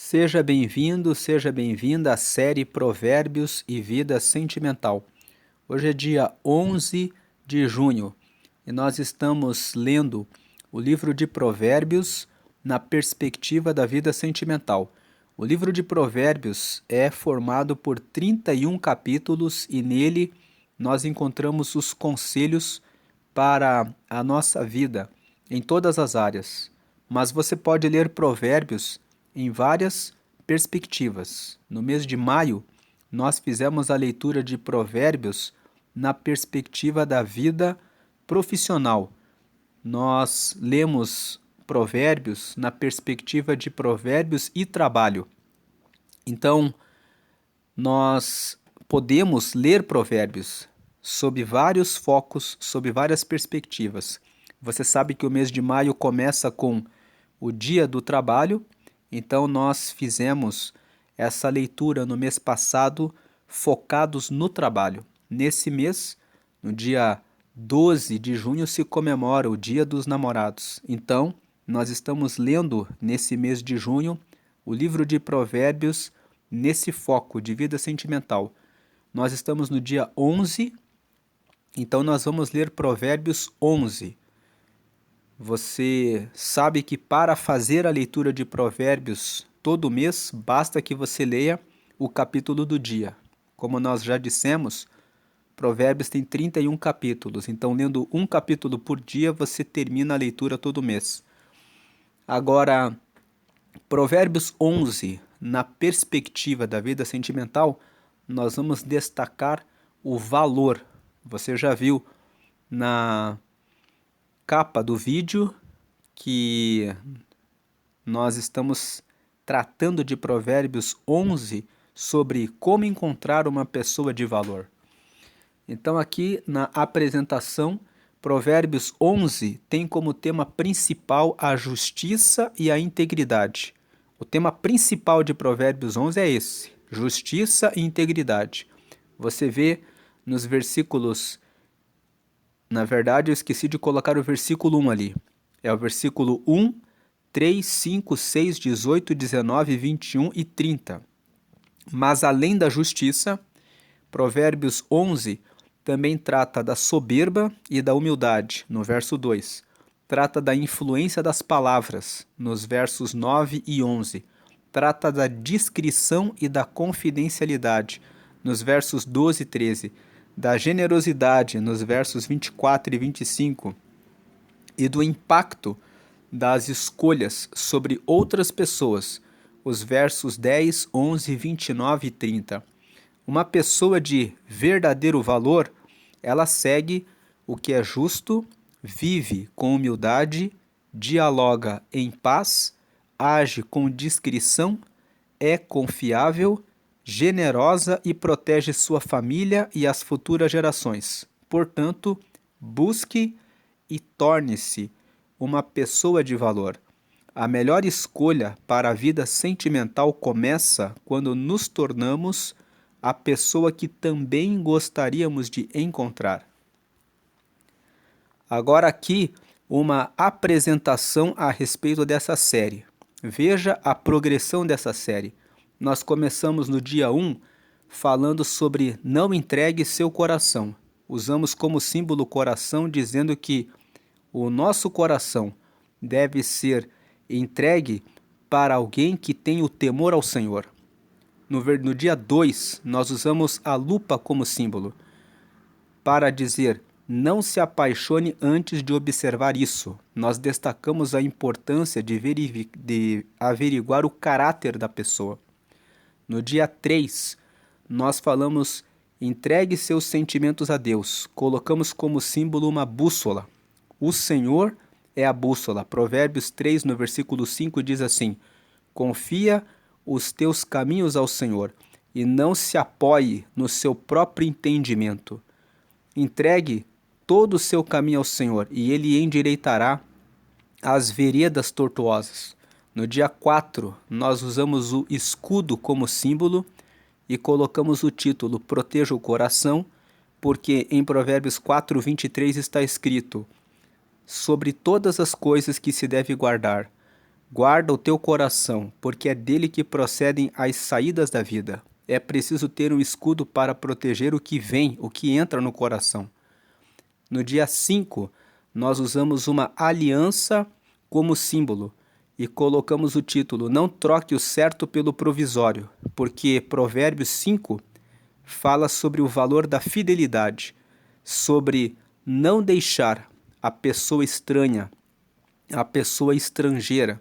Seja bem-vindo, seja bem-vinda à série Provérbios e Vida Sentimental. Hoje é dia 11 de junho e nós estamos lendo o livro de Provérbios na perspectiva da vida sentimental. O livro de Provérbios é formado por 31 capítulos e nele nós encontramos os conselhos para a nossa vida em todas as áreas. Mas você pode ler Provérbios em várias perspectivas. No mês de maio, nós fizemos a leitura de Provérbios na perspectiva da vida profissional. Nós lemos Provérbios na perspectiva de Provérbios e trabalho. Então, nós podemos ler Provérbios sob vários focos, sob várias perspectivas. Você sabe que o mês de maio começa com o Dia do Trabalho, então nós fizemos essa leitura no mês passado focados no trabalho. Nesse mês, no dia 12 de junho, se comemora o Dia dos Namorados. Então, nós estamos lendo nesse mês de junho o livro de Provérbios nesse foco de vida sentimental. Nós estamos no dia 11, então nós vamos ler Provérbios 11. Você sabe que para fazer a leitura de Provérbios todo mês, basta que você leia o capítulo do dia. Como nós já dissemos, Provérbios tem 31 capítulos, então lendo um capítulo por dia, você termina a leitura todo mês. Agora, Provérbios 11, na perspectiva da vida sentimental, nós vamos destacar o valor. Você já viu na capa do vídeo que nós estamos tratando de Provérbios 11 sobre como encontrar uma pessoa de valor. Então aqui na apresentação, Provérbios 11 tem como tema principal a justiça e a integridade. O tema principal de Provérbios 11 é esse, justiça e integridade. Você vê nos versículos. Na verdade, eu esqueci de colocar o versículo 1 ali. É o versículo 1, 3, 5, 6, 18, 19, 21 e 30. Mas além da justiça, Provérbios 11 também trata da soberba e da humildade, no verso 2. Trata da influência das palavras, nos versos 9 e 11. Trata da discrição e da confidencialidade, nos versos 12 e 13. Da generosidade, nos versos 24 e 25, e do impacto das escolhas sobre outras pessoas, os versos 10, 11, 29 e 30. Uma pessoa de verdadeiro valor, ela segue o que é justo, vive com humildade, dialoga em paz, age com discrição, é confiável, generosa e protege sua família e as futuras gerações. Portanto, busque e torne-se uma pessoa de valor. A melhor escolha para a vida sentimental começa quando nos tornamos a pessoa que também gostaríamos de encontrar. Agora aqui uma apresentação a respeito dessa série. Veja a progressão dessa série. Nós começamos no dia 1 falando sobre não entregue seu coração. Usamos como símbolo o coração, dizendo que o nosso coração deve ser entregue para alguém que tem o temor ao Senhor. No dia 2, nós usamos a lupa como símbolo para dizer não se apaixone antes de observar isso. Nós destacamos a importância de averiguar o caráter da pessoa. No dia 3, nós falamos entregue seus sentimentos a Deus. Colocamos como símbolo uma bússola. O Senhor é a bússola. Provérbios 3, no versículo 5, diz assim: confia os teus caminhos ao Senhor e não se apoie no seu próprio entendimento. Entregue todo o seu caminho ao Senhor e Ele endireitará as veredas tortuosas. No dia 4, nós usamos o escudo como símbolo e colocamos o título Proteja o Coração, porque em Provérbios 4, 23 está escrito: sobre todas as coisas que se deve guardar, Guarda o teu coração, porque é dele que procedem as saídas da vida. É preciso ter um escudo para proteger o que vem, o que entra no coração. No dia 5, nós usamos uma aliança como símbolo e colocamos o título Não troque o certo pelo provisório, porque Provérbios 5 fala sobre o valor da fidelidade, sobre não deixar a pessoa estranha, a pessoa estrangeira,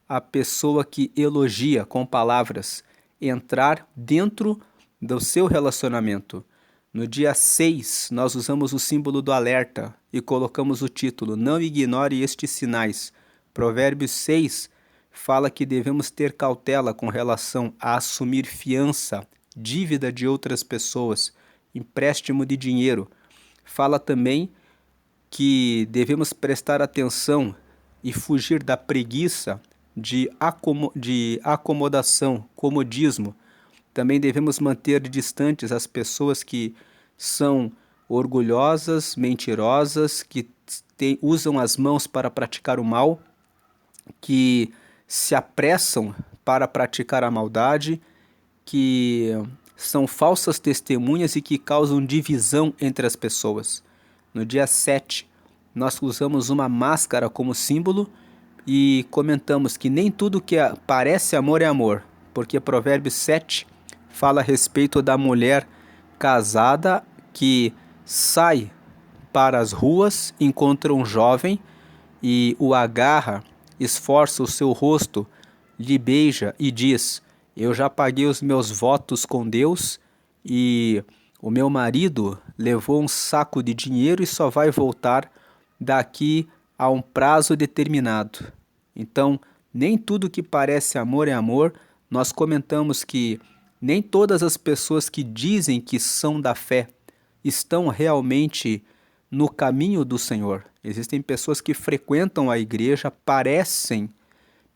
a pessoa que elogia com palavras, entrar dentro do seu relacionamento. No dia 6, nós usamos o símbolo do alerta e colocamos o título Não ignore estes sinais. Provérbios 6 fala que devemos ter cautela com relação a assumir fiança, dívida de outras pessoas, empréstimo de dinheiro. Fala também que devemos prestar atenção e fugir da preguiça, de acomodação, comodismo. Também devemos manter distantes as pessoas que são orgulhosas, mentirosas, que usam as mãos para praticar o mal, que se apressam para praticar a maldade, que são falsas testemunhas e que causam divisão entre as pessoas. No dia 7, nós usamos uma máscara como símbolo e comentamos que nem tudo que parece amor é amor, porque Provérbios 7 fala a respeito da mulher casada que sai para as ruas, encontra um jovem e o agarra, esforça o seu rosto, lhe beija e diz: Eu já paguei os meus votos com Deus e o meu marido levou um saco de dinheiro e só vai voltar daqui a um prazo determinado. Então, nem tudo que parece amor é amor. Nós comentamos que nem todas as pessoas que dizem que são da fé estão realmente no caminho do Senhor. Existem pessoas que frequentam a igreja, parecem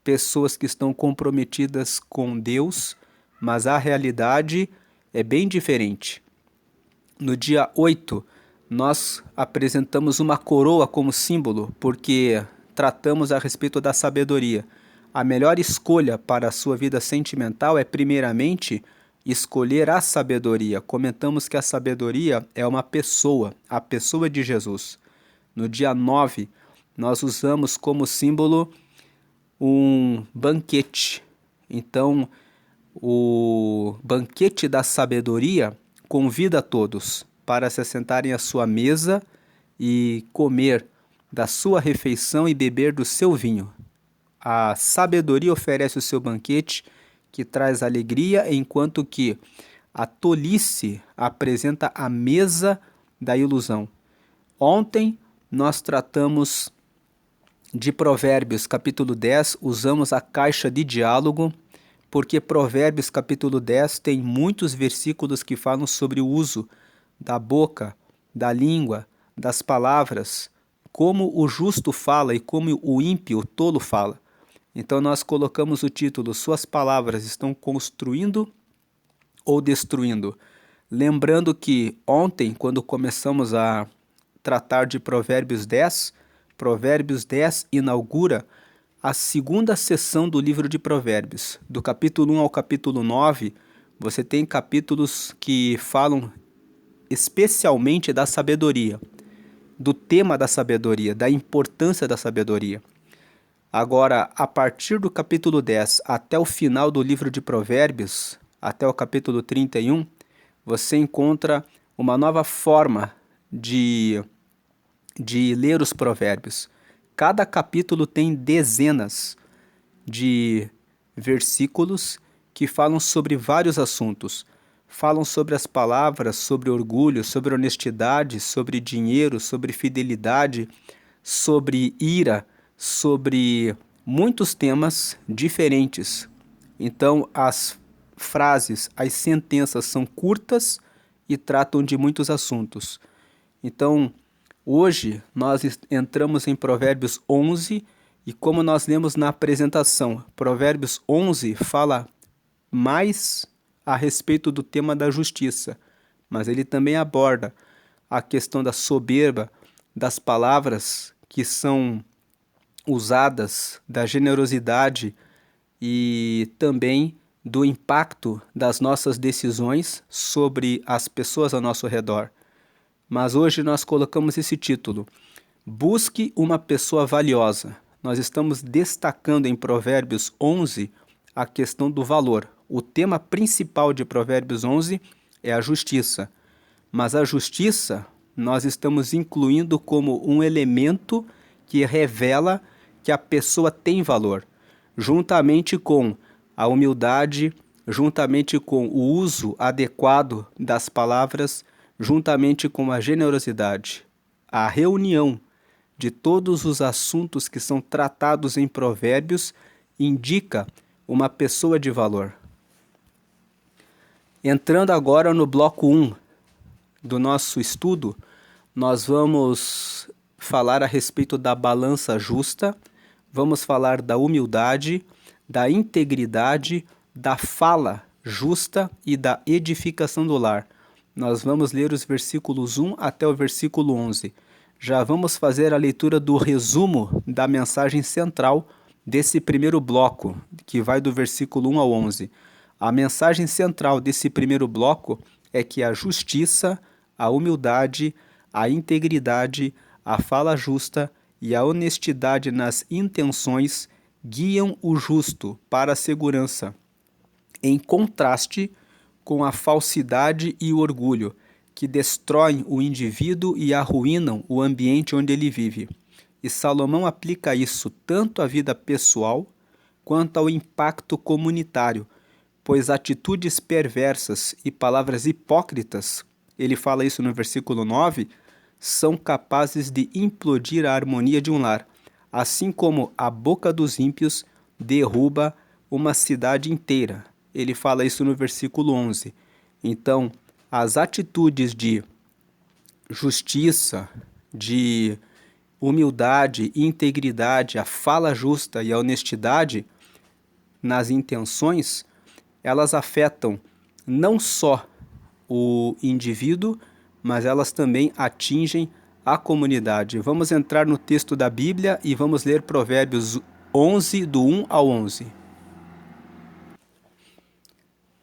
pessoas que estão comprometidas com Deus, mas a realidade é bem diferente. No dia 8, nós apresentamos uma coroa como símbolo, porque tratamos a respeito da sabedoria. A melhor escolha para a sua vida sentimental é, primeiramente, escolher a sabedoria. Comentamos que a sabedoria é uma pessoa, a pessoa de Jesus. No dia 9, nós usamos como símbolo um banquete. Então, o banquete da sabedoria convida a todos para se assentarem à sua mesa e comer da sua refeição e beber do seu vinho. A sabedoria oferece o seu banquete, que traz alegria, enquanto que a tolice apresenta a mesa da ilusão. Ontem nós tratamos de Provérbios capítulo 10, usamos a caixa de diálogo, porque Provérbios capítulo 10 tem muitos versículos que falam sobre o uso da boca, da língua, das palavras, como o justo fala e como o ímpio, o tolo fala. Então nós colocamos o título Suas palavras estão construindo ou destruindo? Lembrando que ontem, quando começamos a tratar de Provérbios 10 inaugura a segunda sessão do livro de Provérbios. Do capítulo 1 ao capítulo 9, você tem capítulos que falam especialmente da sabedoria, do tema da sabedoria, da importância da sabedoria. Agora, a partir do capítulo 10 até o final do livro de Provérbios, até o capítulo 31, você encontra uma nova forma de ler os provérbios. Cada capítulo tem dezenas de versículos que falam sobre vários assuntos. Falam sobre as palavras, sobre orgulho, sobre honestidade, sobre dinheiro, sobre fidelidade, sobre ira, sobre muitos temas diferentes. Então, as frases, as sentenças são curtas e tratam de muitos assuntos. Então, hoje nós entramos em Provérbios 11 e como nós lemos na apresentação, Provérbios 11 fala mais a respeito do tema da justiça, mas ele também aborda a questão da soberba, das palavras que são usadas da generosidade e também do impacto das nossas decisões sobre as pessoas ao nosso redor. Mas hoje nós colocamos esse título: Busque uma pessoa valiosa. Nós estamos destacando em Provérbios 11 a questão do valor. O tema principal de Provérbios 11 é a justiça. Mas a justiça nós estamos incluindo como um elemento que revela que a pessoa tem valor, juntamente com a humildade, juntamente com o uso adequado das palavras, juntamente com a generosidade. A reunião de todos os assuntos que são tratados em Provérbios indica uma pessoa de valor. Entrando agora no bloco 1 do nosso estudo, nós vamos falar a respeito da balança justa, vamos falar da humildade, da integridade, da fala justa e da edificação do lar. Nós vamos ler os versículos 1 até o versículo 11. Já vamos fazer a leitura do resumo da mensagem central desse primeiro bloco, que vai do versículo 1 ao 11. A mensagem central desse primeiro bloco é que a justiça, a humildade, a integridade, a fala justa e a honestidade nas intenções guiam o justo para a segurança, em contraste com a falsidade e o orgulho, que destroem o indivíduo e arruinam o ambiente onde ele vive. E Salomão aplica isso tanto à vida pessoal quanto ao impacto comunitário, pois atitudes perversas e palavras hipócritas, ele fala isso no versículo 9, são capazes de implodir a harmonia de um lar, assim como a boca dos ímpios derruba uma cidade inteira. Ele fala isso no versículo 11. Então, as atitudes de justiça, de humildade, integridade, a fala justa e a honestidade nas intenções, elas afetam não só o indivíduo, mas elas também atingem a comunidade. Vamos entrar no texto da Bíblia e vamos ler Provérbios 11, do 1 ao 11.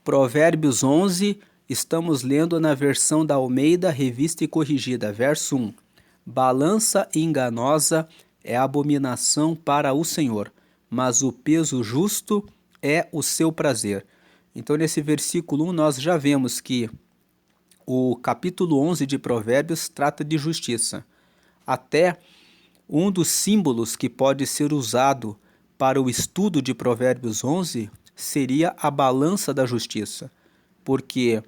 Provérbios 11, estamos lendo na versão da Almeida Revista e Corrigida, verso 1. Balança enganosa é abominação para o Senhor, mas o peso justo é o seu prazer. Então, nesse versículo 1, nós já vemos que o capítulo 11 de Provérbios trata de justiça. Até um dos símbolos que pode ser usado para o estudo de Provérbios 11 seria a balança da justiça, porque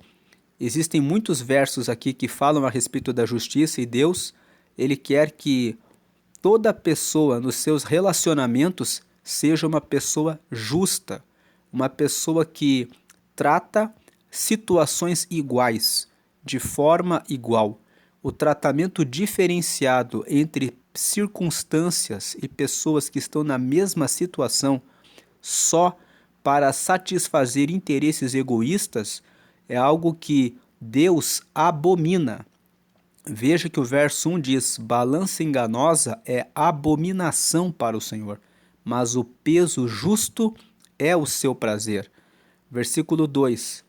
existem muitos versos aqui que falam a respeito da justiça e Deus, ele quer que toda pessoa nos seus relacionamentos seja uma pessoa justa, uma pessoa que trata situações iguais, de forma igual. O tratamento diferenciado entre circunstâncias e pessoas que estão na mesma situação só para satisfazer interesses egoístas é algo que Deus abomina. Veja que o verso 1 diz: balança enganosa é abominação para o Senhor, mas o peso justo é o seu prazer. Versículo 2.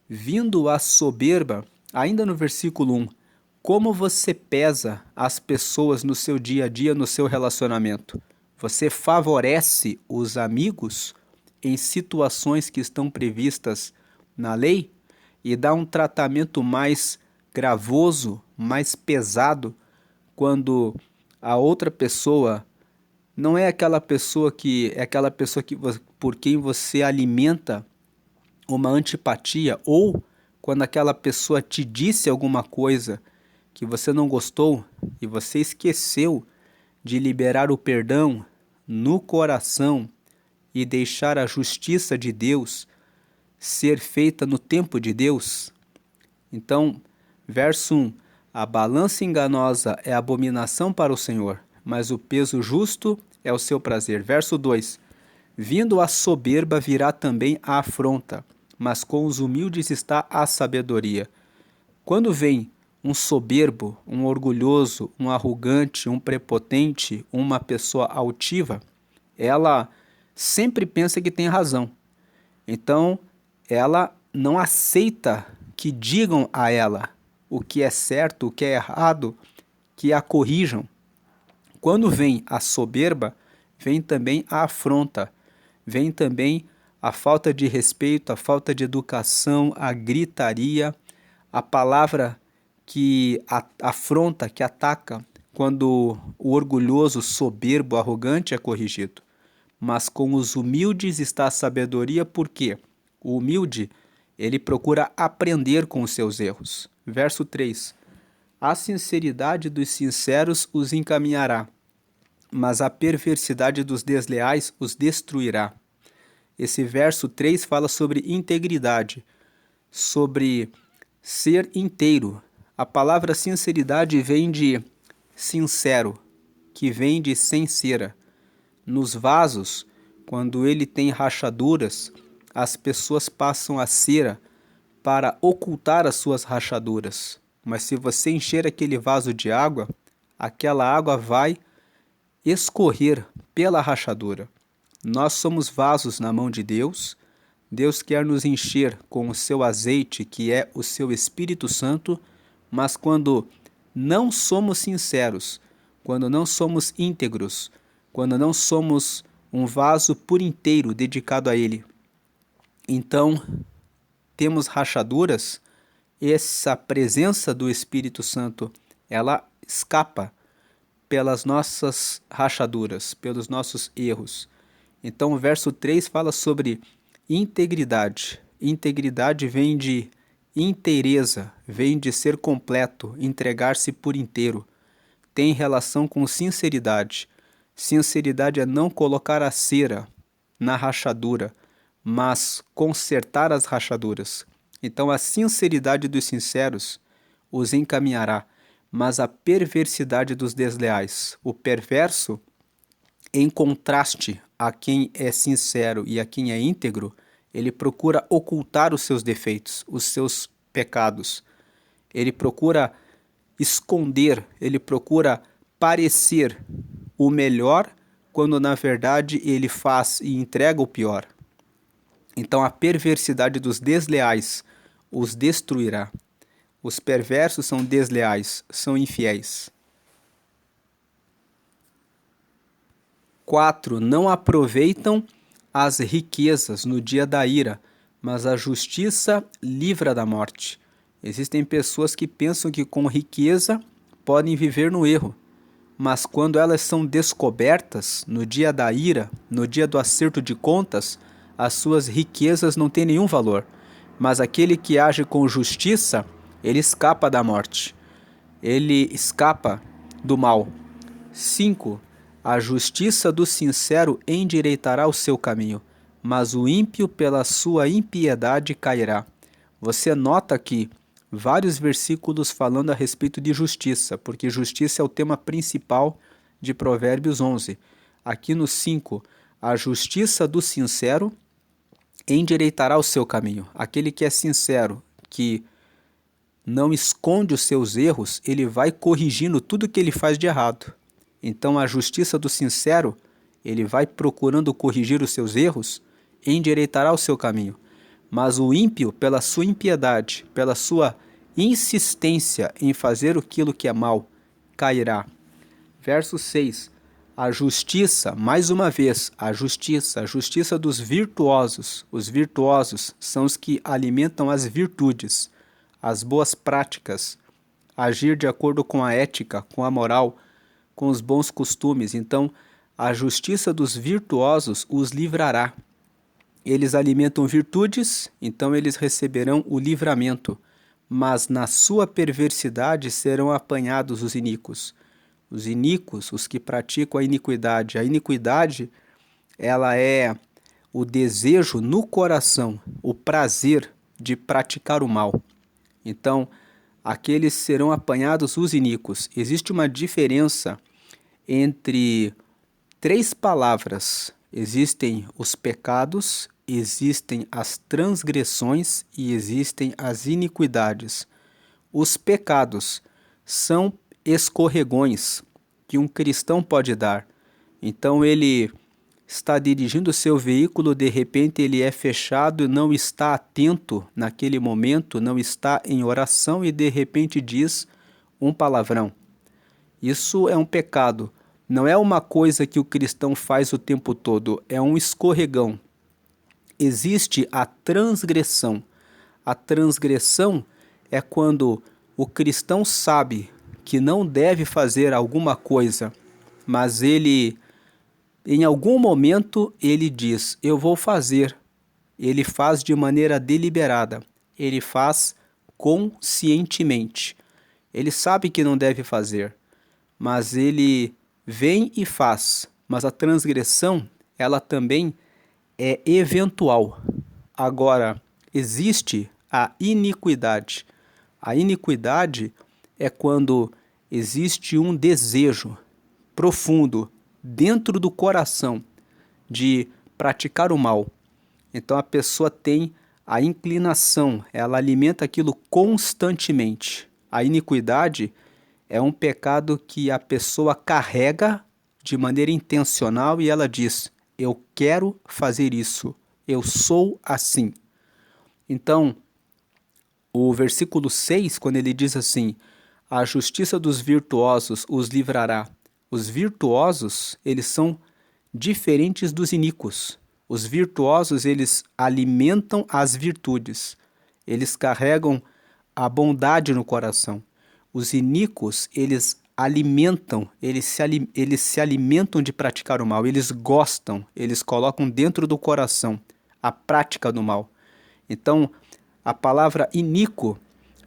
Vindo a soberba, ainda no versículo 1, como você pesa as pessoas no seu dia a dia, no seu relacionamento? Você favorece os amigos em situações que estão previstas na lei e dá um tratamento mais gravoso, mais pesado, quando a outra pessoa não é aquela pessoa que por quem você alimenta uma antipatia, ou quando aquela pessoa te disse alguma coisa que você não gostou e você esqueceu de liberar o perdão no coração e deixar a justiça de Deus ser feita no tempo de Deus. Então, verso 1, a balança enganosa é abominação para o Senhor, mas o peso justo é o seu prazer. Verso 2, vindo a soberba virá também a afronta, mas com os humildes está a sabedoria. Quando vem um soberbo, um orgulhoso, um arrogante, um prepotente, uma pessoa altiva, ela sempre pensa que tem razão. Então, ela não aceita que digam a ela o que é certo, o que é errado, que a corrijam. Quando vem a soberba, vem também a afronta, vem também a falta de respeito, a falta de educação, a gritaria, a palavra que afronta, que ataca, quando o orgulhoso, soberbo, arrogante é corrigido. Mas com os humildes está a sabedoria, porque o humilde, ele procura aprender com os seus erros. Verso 3. A sinceridade dos sinceros os encaminhará, mas a perversidade dos desleais os destruirá. Esse verso 3 fala sobre integridade, sobre ser inteiro. A palavra sinceridade vem de sincero, que vem de sincera. Nos vasos, quando ele tem rachaduras, as pessoas passam a cera para ocultar as suas rachaduras. Mas se você encher aquele vaso de água, aquela água vai escorrer pela rachadura. Nós somos vasos na mão de Deus. Deus quer nos encher com o seu azeite, que é o seu Espírito Santo, mas quando não somos sinceros, quando não somos íntegros, quando não somos um vaso por inteiro dedicado a Ele, então temos rachaduras, essa presença do Espírito Santo, ela escapa pelas nossas rachaduras, pelos nossos erros. Então o verso 3 fala sobre integridade. Integridade vem de inteireza, vem de ser completo, entregar-se por inteiro. Tem relação com sinceridade. Sinceridade é não colocar a cera na rachadura, mas consertar as rachaduras. Então a sinceridade dos sinceros os encaminhará, mas a perversidade dos desleais. O perverso, em contraste a quem é sincero e a quem é íntegro, ele procura ocultar os seus defeitos, os seus pecados. Ele procura esconder, ele procura parecer o melhor, quando na verdade ele faz e entrega o pior. Então a perversidade dos desleais os destruirá. Os perversos são desleais, são infiéis. 4. Não aproveitam as riquezas no dia da ira, mas a justiça livra da morte. Existem pessoas que pensam que com riqueza podem viver no erro, mas quando elas são descobertas no dia da ira, no dia do acerto de contas, as suas riquezas não têm nenhum valor. Mas aquele que age com justiça, ele escapa da morte, ele escapa do mal. 5. A justiça do sincero endireitará o seu caminho, mas o ímpio pela sua impiedade cairá. Você nota aqui vários versículos falando a respeito de justiça, porque justiça é o tema principal de Provérbios 11. Aqui no 5, a justiça do sincero endireitará o seu caminho. Aquele que é sincero, que não esconde os seus erros, ele vai corrigindo tudo que ele faz de errado. Então a justiça do sincero, ele vai procurando corrigir os seus erros, endireitará o seu caminho. Mas o ímpio, pela sua impiedade, pela sua insistência em fazer aquilo que é mal, cairá. Verso 6. A justiça, mais uma vez, a justiça dos virtuosos. Os virtuosos são os que alimentam as virtudes, as boas práticas, agir de acordo com a ética, com a moral, com os bons costumes. Então, a justiça dos virtuosos os livrará. Eles alimentam virtudes, então eles receberão o livramento, mas na sua perversidade serão apanhados os iníquos. Os iníquos, os que praticam a iniquidade. A iniquidade, ela é o desejo no coração, o prazer de praticar o mal. Então, aqueles serão apanhados os iníquos. Existe uma diferença entre 3 palavras. Existem os pecados, existem as transgressões e existem as iniquidades. Os pecados são escorregões que um cristão pode dar. Então ele está dirigindo o seu veículo, de repente ele é fechado e não está atento naquele momento, não está em oração e de repente diz um palavrão. Isso é um pecado. Não é uma coisa que o cristão faz o tempo todo, é um escorregão. Existe a transgressão. A transgressão é quando o cristão sabe que não deve fazer alguma coisa, mas ele, em algum momento, ele diz, eu vou fazer. Ele faz de maneira deliberada, ele faz conscientemente. Ele sabe que não deve fazer, mas ele vem e faz. Mas a transgressão, ela também é eventual. Agora, existe a iniquidade. A iniquidade é quando existe um desejo profundo dentro do coração de praticar o mal. Então a pessoa tem a inclinação, ela alimenta aquilo constantemente. A iniquidade é um pecado que a pessoa carrega de maneira intencional e ela diz, eu quero fazer isso, eu sou assim. Então, o versículo 6, quando ele diz assim, a justiça dos virtuosos os livrará. Os virtuosos, eles são diferentes dos iníquos. Os virtuosos, eles alimentam as virtudes. Eles carregam a bondade no coração. Os iníquos, eles se alimentam de praticar o mal. Eles gostam, eles colocam dentro do coração a prática do mal. Então, a palavra iníquo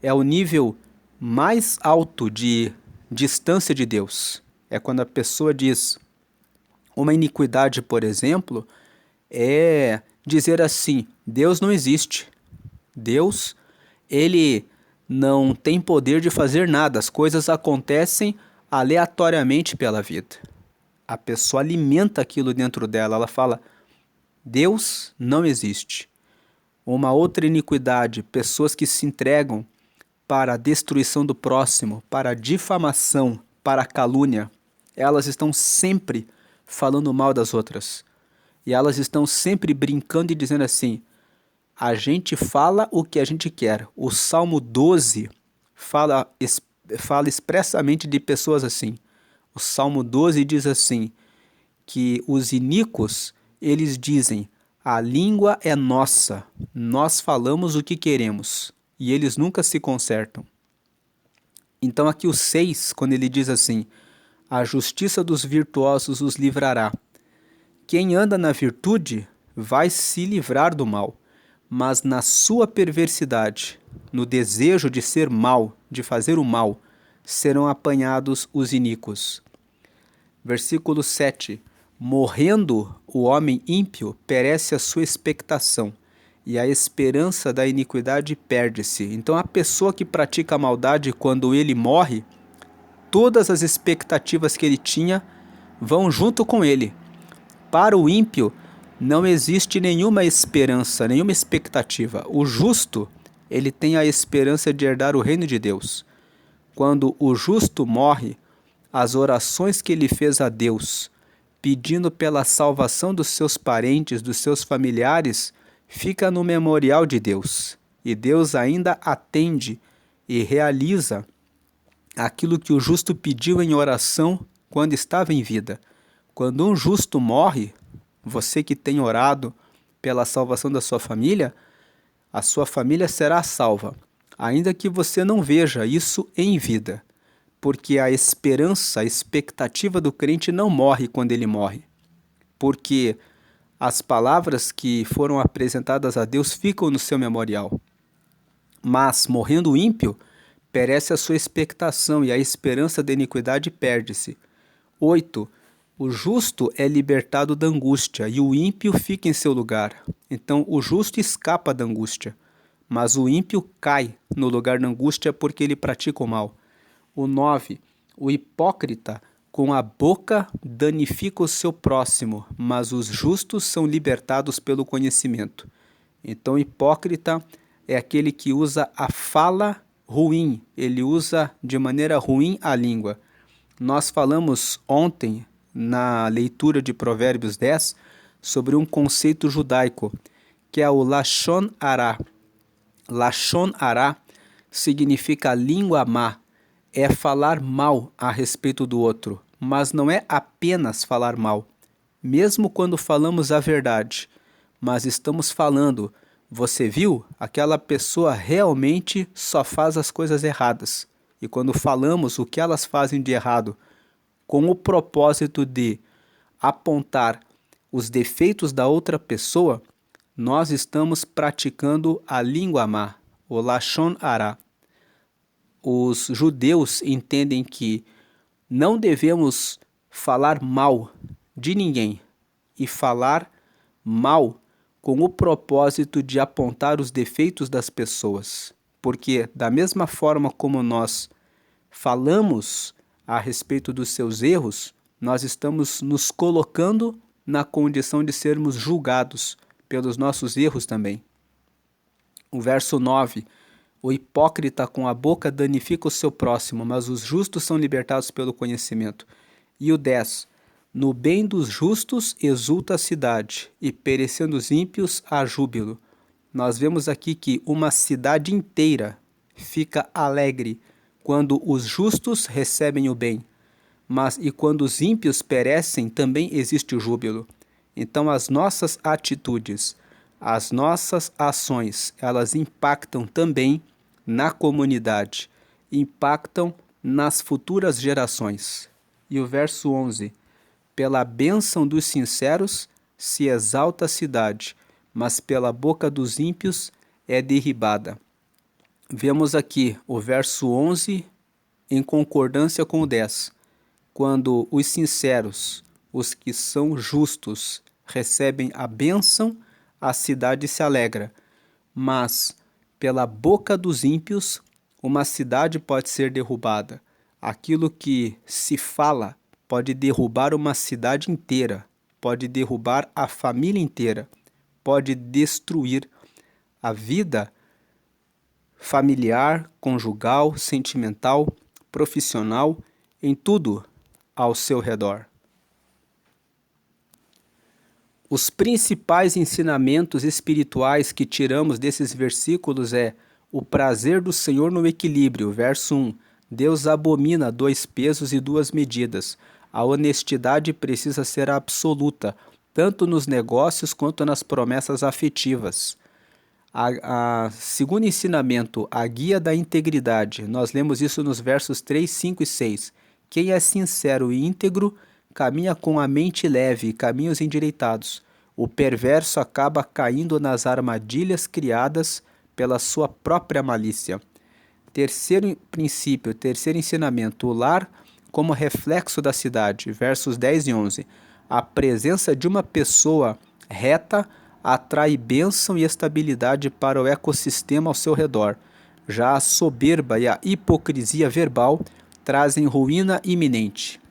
é o nível mais alto de distância de Deus. É quando a pessoa diz, uma iniquidade, por exemplo, é dizer assim, Deus não existe. Deus, ele não tem poder de fazer nada, as coisas acontecem aleatoriamente pela vida. A pessoa alimenta aquilo dentro dela, ela fala, Deus não existe. Uma outra iniquidade, pessoas que se entregam para a destruição do próximo, para a difamação, para a calúnia. Elas estão sempre falando mal das outras. E elas estão sempre brincando e dizendo assim, a gente fala o que a gente quer. O Salmo 12 fala expressamente de pessoas assim. O Salmo 12 diz assim, que os iníquos, eles dizem, a língua é nossa, nós falamos o que queremos, e eles nunca se consertam. Então aqui o 6, quando ele diz assim, a justiça dos virtuosos os livrará. Quem anda na virtude vai se livrar do mal, mas na sua perversidade, no desejo de ser mal, de fazer o mal, serão apanhados os iníquos. Versículo 7. Morrendo o homem ímpio, perece a sua expectação, e a esperança da iniquidade perde-se. Então a pessoa que pratica a maldade, quando ele morre, todas as expectativas que ele tinha vão junto com ele. Para o ímpio, não existe nenhuma esperança, nenhuma expectativa. O justo, ele tem a esperança de herdar o reino de Deus. Quando o justo morre, as orações que ele fez a Deus, pedindo pela salvação dos seus parentes, dos seus familiares, fica no memorial de Deus. E Deus ainda atende e realiza aquilo que o justo pediu em oração quando estava em vida. Quando um justo morre, você que tem orado pela salvação da sua família, a sua família será salva, ainda que você não veja isso em vida, porque a esperança, a expectativa do crente não morre quando ele morre, porque as palavras que foram apresentadas a Deus ficam no seu memorial. Mas, morrendo o ímpio, perece a sua expectação e a esperança da iniquidade perde-se. 8. O justo é libertado da angústia e o ímpio fica em seu lugar. Então, o justo escapa da angústia, mas o ímpio cai no lugar da angústia porque ele pratica o mal. O 9. O hipócrita com a boca danifica o seu próximo, mas os justos são libertados pelo conhecimento. Então, o hipócrita é aquele que usa a fala ruim, ele usa de maneira ruim a língua. Nós falamos ontem, na leitura de Provérbios 10, sobre um conceito judaico, que é o Lashon Hará. Lashon Hará significa língua má, é falar mal a respeito do outro, mas não é apenas falar mal. Mesmo quando falamos a verdade, mas estamos falando, você viu? Aquela pessoa realmente só faz as coisas erradas. E quando falamos o que elas fazem de errado, com o propósito de apontar os defeitos da outra pessoa, nós estamos praticando a língua má, o Lashon Hará. Os judeus entendem que não devemos falar mal de ninguém e falar mal com o propósito de apontar os defeitos das pessoas. Porque da mesma forma como nós falamos a respeito dos seus erros, nós estamos nos colocando na condição de sermos julgados pelos nossos erros também. O verso 9: o hipócrita com a boca danifica o seu próximo, mas os justos são libertados pelo conhecimento. E o 10: no bem dos justos exulta a cidade, e perecendo os ímpios há júbilo. Nós vemos aqui que uma cidade inteira fica alegre quando os justos recebem o bem, mas e quando os ímpios perecem, também existe o júbilo. Então as nossas atitudes, as nossas ações, elas impactam também na comunidade, impactam nas futuras gerações. E o verso 11: pela bênção dos sinceros se exalta a cidade, mas pela boca dos ímpios é derribada. Vemos aqui o verso 11 em concordância com o 10. Quando os sinceros, os que são justos, recebem a bênção, a cidade se alegra. Mas pela boca dos ímpios, uma cidade pode ser derrubada. Aquilo que se fala pode derrubar uma cidade inteira, pode derrubar a família inteira, pode destruir a vida familiar, conjugal, sentimental, profissional, em tudo ao seu redor. Os principais ensinamentos espirituais que tiramos desses versículos é o prazer do Senhor no equilíbrio. Verso 1. Deus abomina 2 pesos e 2 medidas. A honestidade precisa ser absoluta, tanto nos negócios quanto nas promessas afetivas. A segundo ensinamento, a guia da integridade. Nós lemos isso nos versos 3, 5 e 6. Quem é sincero e íntegro caminha com a mente leve e caminhos endireitados. O perverso acaba caindo nas armadilhas criadas pela sua própria malícia. Terceiro princípio, terceiro ensinamento, o lar como reflexo da cidade. Versos 10 e 11. A presença de uma pessoa reta atrai bênção e estabilidade para o ecossistema ao seu redor. Já a soberba e a hipocrisia verbal trazem ruína iminente.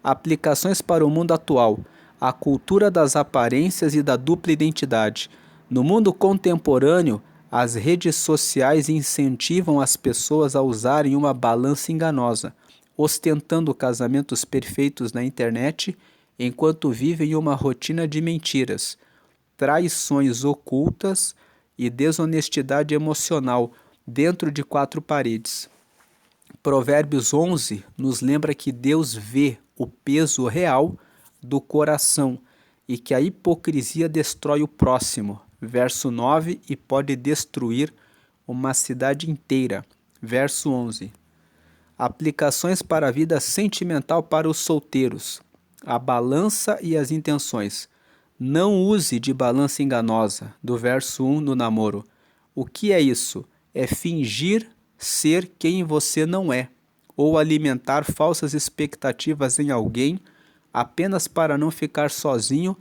Aplicações para o mundo atual. A cultura das aparências e da dupla identidade. No mundo contemporâneo, as redes sociais incentivam as pessoas a usarem uma balança enganosa, ostentando casamentos perfeitos na internet, enquanto vivem uma rotina de mentiras, traições ocultas e desonestidade emocional dentro de 4 paredes. Provérbios 11 nos lembra que Deus vê o peso real do coração e que a hipocrisia destrói o próximo. Verso 9, e pode destruir uma cidade inteira. Verso 11. Aplicações para a vida sentimental para os solteiros. A balança e as intenções. Não use de balança enganosa, do verso 1 no namoro. O que é isso? É fingir ser quem você não é, ou alimentar falsas expectativas em alguém apenas para não ficar sozinho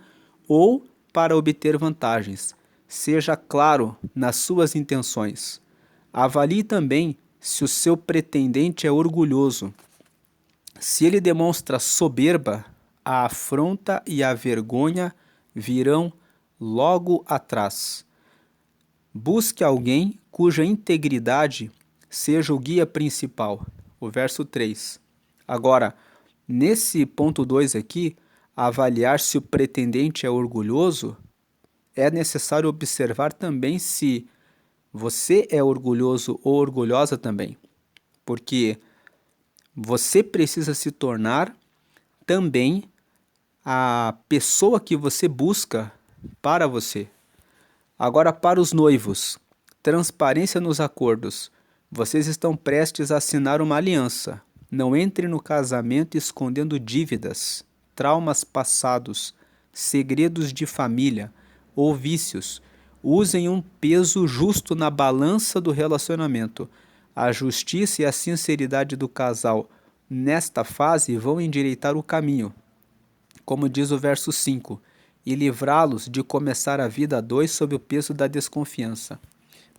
ou para obter vantagens. Seja claro nas suas intenções. Avalie também se o seu pretendente é orgulhoso. Se ele demonstra soberba, a afronta e a vergonha virão logo atrás. Busque alguém cuja integridade seja o guia principal, o verso 3. Agora, nesse ponto 2 aqui, avaliar se o pretendente é orgulhoso, é necessário observar também se você é orgulhoso ou orgulhosa também, porque você precisa se tornar também a pessoa que você busca para você. Agora, para os noivos, transparência nos acordos. Vocês estão prestes a assinar uma aliança. Não entre no casamento escondendo dívidas, traumas passados, segredos de família ou vícios. Usem um peso justo na balança do relacionamento. A justiça e a sinceridade do casal nesta fase vão endireitar o caminho, como diz o verso 5, e livrá-los de começar a vida a dois sob o peso da desconfiança.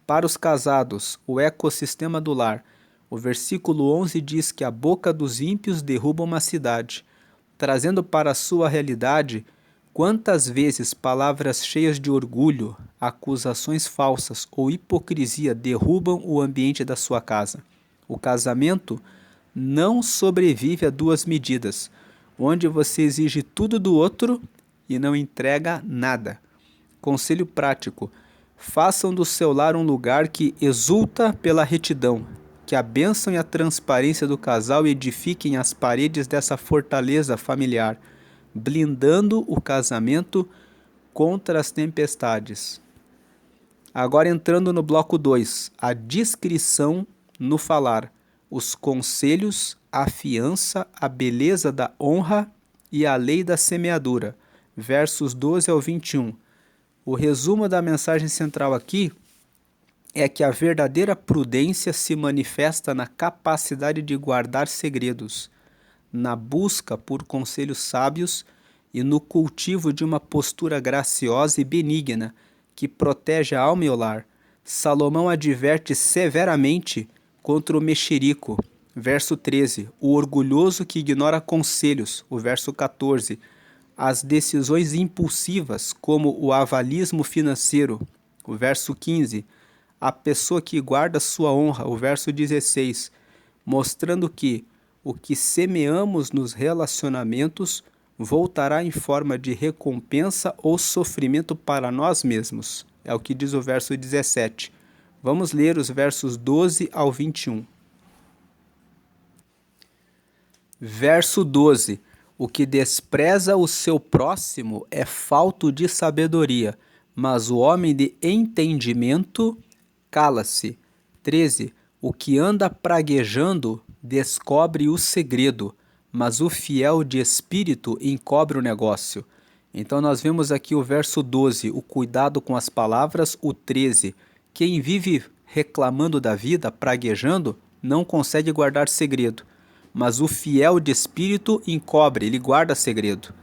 Para os casados, o ecossistema do lar. O versículo 11 diz que a boca dos ímpios derruba uma cidade, trazendo para a sua realidade quantas vezes palavras cheias de orgulho, acusações falsas ou hipocrisia derrubam o ambiente da sua casa. O casamento não sobrevive a duas medidas, onde você exige tudo do outro e não entrega nada. Conselho prático: façam do seu lar um lugar que exulta pela retidão, que a bênção e a transparência do casal edifiquem as paredes dessa fortaleza familiar, blindando o casamento contra as tempestades. Agora entrando no bloco 2, a discrição no falar, os conselhos, a fiança, a beleza da honra e a lei da semeadura, versos 12 ao 21. O resumo da mensagem central aqui é que a verdadeira prudência se manifesta na capacidade de guardar segredos, na busca por conselhos sábios e no cultivo de uma postura graciosa e benigna que protege a alma e o lar. Salomão adverte severamente contra o mexerico, verso 13, o orgulhoso que ignora conselhos, o verso 14, as decisões impulsivas, como o avalismo financeiro, o verso 15, a pessoa que guarda sua honra, o verso 16, mostrando que o que semeamos nos relacionamentos voltará em forma de recompensa ou sofrimento para nós mesmos. É o que diz o verso 17. Vamos ler os versos 12 ao 21. Verso 12. O que despreza o seu próximo é falto de sabedoria, mas o homem de entendimento cala-se. 13. O que anda praguejando descobre o segredo, mas o fiel de espírito encobre o negócio. Então nós vemos aqui o verso 12, o cuidado com as palavras, o 13. Quem vive reclamando da vida, praguejando, não consegue guardar segredo, mas o fiel de espírito encobre, ele guarda segredo.